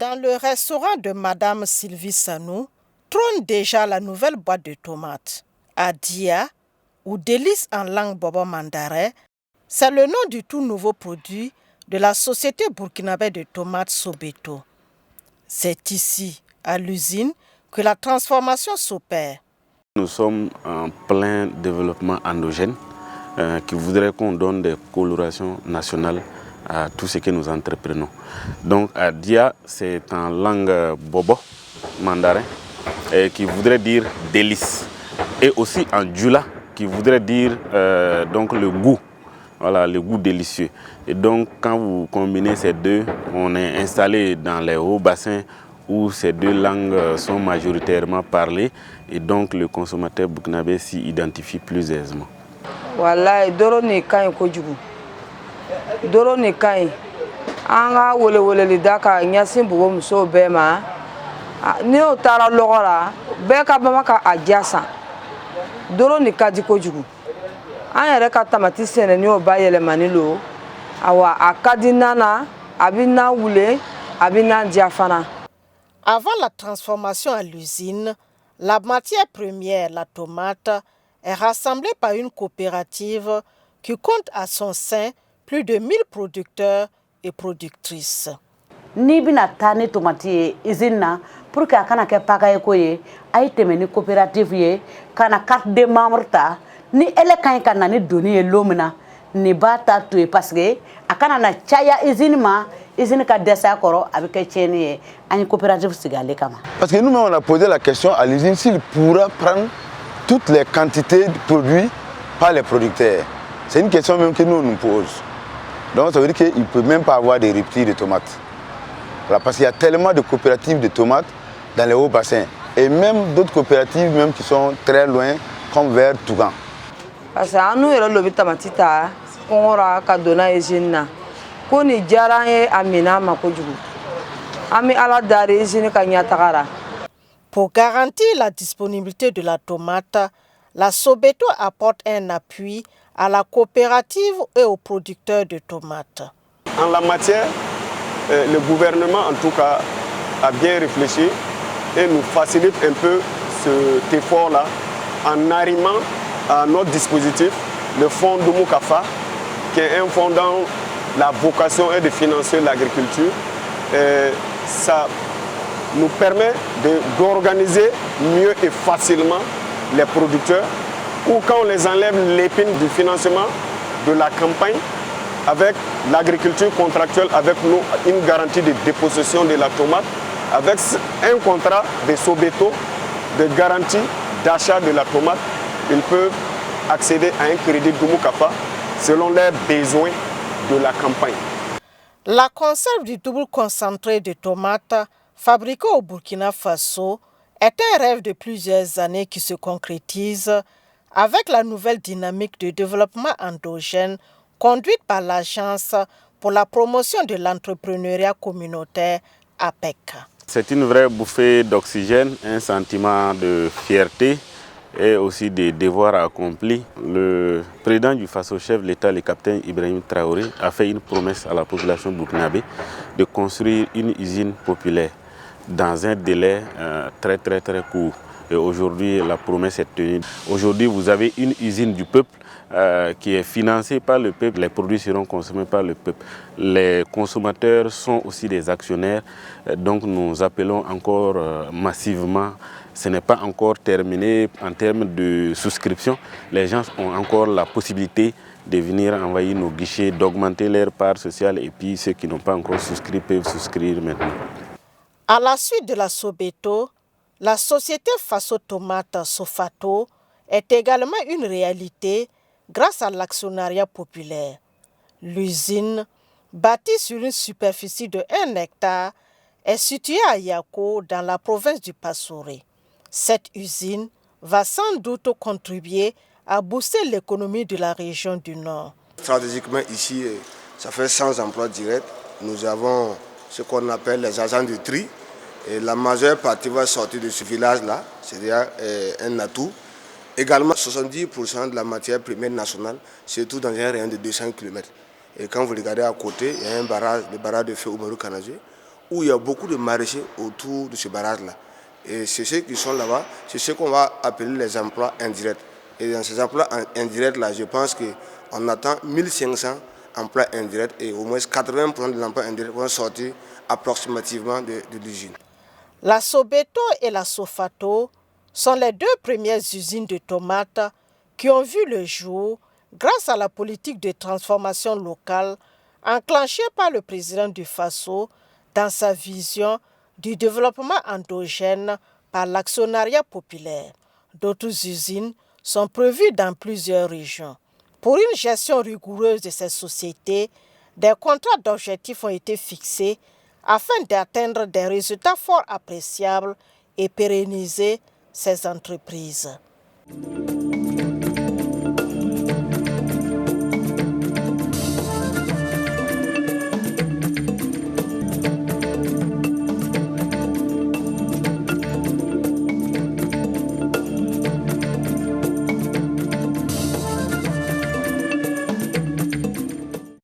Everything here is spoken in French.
Dans le restaurant de Madame Sylvie Sanou, trône déjà la nouvelle boîte de tomates. Adia, ou délice en langue bobo mandarin, c'est le nom du tout nouveau produit de la société burkinabé de tomates Sobeto. C'est ici, à l'usine, que la transformation s'opère. Nous sommes en plein développement endogène qui voudrait qu'on donne des colorations nationales à tout ce que nous entreprenons. Donc Adia, c'est en langue bobo mandarin qui voudrait dire délice. Et aussi en djula qui voudrait dire donc le goût. Voilà, le goût délicieux. Et donc, quand vous combinez ces deux, on est installé dans les hauts bassins où ces deux langues sont majoritairement parlées. Et donc, le consommateur burkinabé s'y identifie plus aisément. Voilà, doro ne kain kojugu. Doro ne kain. Anga wole li daka nyasin bugo muso bema. Ni o tara logora, be ka bama ka ajasa. Doro ne kaji kojugu. An yɛrɛ ka tamati sɛnɛ ni o ba yɛlɛmani lo awa a ka di nana a bi na wule a bi na diya fana. Avant la transformation à l'usine, la matière première, la tomate, est rassemblée par une coopérative qui compte à son sein plus de 1000 producteurs et productrices. Ni bina taa ni tomati ye usine na pour que a kana kɛ pagaye ko ye a ye tɛmɛ ni coopérative ye kana carte de membre ta ni ele kan ka na ni doni ye lomina ni ba ta to ye parce que a kana na caya usine ma usine ka dɛsɛ kɔrɔ a bɛ kɛ tiɲɛni ye an ye coopérative sigi ale kama. Parce que nous-mêmes on a posé la question à l'usine s'il pourra prendre toutes les quantités de produits par les producteurs. C'est une question même que nous nous pose. Donc ça veut dire qu'il ne peut même pas avoir des ruptures de tomates. Voilà, parce qu'il y a tellement de coopératives de tomates dans les hauts bassins. Et même d'autres coopératives même qui sont très loin, comme vers Tougan. Parce que nous avons le tomate ta kongora ka dona usine na. Ko ni jara ye amina makojugu. Ami ala dari usine ka nyatagara. Pour garantir la disponibilité de la tomate, la Sobeto apporte un appui à la coopérative et aux producteurs de tomates. En la matière, le gouvernement en tout cas a bien réfléchi et nous facilite un peu cet effort-là en arrimant à notre dispositif le fonds Doumoukafa, qui est un fonds dont la vocation est de financer l'agriculture. Ça nous permet d'organiser mieux et facilement les producteurs, ou quand on les enlève l'épine du financement de la campagne, avec l'agriculture contractuelle, avec nous, une garantie de dépossession de la tomate, avec un contrat de Sobeto, de garantie d'achat de la tomate, ils peuvent accéder à un crédit Doumoukafa selon leurs besoins de la campagne. La conserve du double concentré de tomates fabriqué au Burkina Faso est un rêve de plusieurs années qui se concrétise avec la nouvelle dynamique de développement endogène conduite par l'Agence pour la promotion de l'entrepreneuriat communautaire APEC. C'est une vraie bouffée d'oxygène, un sentiment de fierté et aussi des devoirs accomplis. Le président du Faso, chef de l'État, le capitaine Ibrahim Traoré, a fait une promesse à la population burkinabé de construire une usine populaire dans un délai très court. Et aujourd'hui, la promesse est tenue. Aujourd'hui, vous avez une usine du peuple qui est financée par le peuple. Les produits seront consommés par le peuple. Les consommateurs sont aussi des actionnaires. Donc nous appelons encore massivement. Ce n'est pas encore terminé en termes de souscription. Les gens ont encore la possibilité de venir envahir nos guichets, d'augmenter leur part sociale et puis ceux qui n'ont pas encore souscrit peuvent souscrire maintenant. À la suite de la Sobeto, la société Faso Tomate Sofato est également une réalité grâce à l'actionnariat populaire. L'usine, bâtie sur une superficie de 1 hectare, est située à Yako dans la province du Passoré. Cette usine va sans doute contribuer à booster l'économie de la région du Nord. Stratégiquement ici, ça fait 100 emplois directs. Nous avons ce qu'on appelle les agents de tri. Et la majeure partie va sortir de ce village-là, c'est-à-dire un atout. Également, 70% de la matière première nationale, surtout dans un rayon de 200 km. Et quand vous regardez à côté, il y a un barrage, le barrage de feu Oumarou Kanazé, où il y a beaucoup de maraîchers autour de ce barrage-là. Et c'est ceux qui sont là-bas, c'est ce qu'on va appeler les emplois indirects. Et dans ces emplois indirects-là, je pense qu'on attend 1500 emplois indirects et au moins 80% de l'emploi indirect vont sortir approximativement de l'usine. La Sobeto et la Sofato sont les deux premières usines de tomates qui ont vu le jour grâce à la politique de transformation locale enclenchée par le président du Faso dans sa vision du développement endogène par l'actionnariat populaire. D'autres usines sont prévues dans plusieurs régions. Pour une gestion rigoureuse de ces sociétés, des contrats d'objectifs ont été fixés afin d'atteindre des résultats fort appréciables et pérenniser ces entreprises.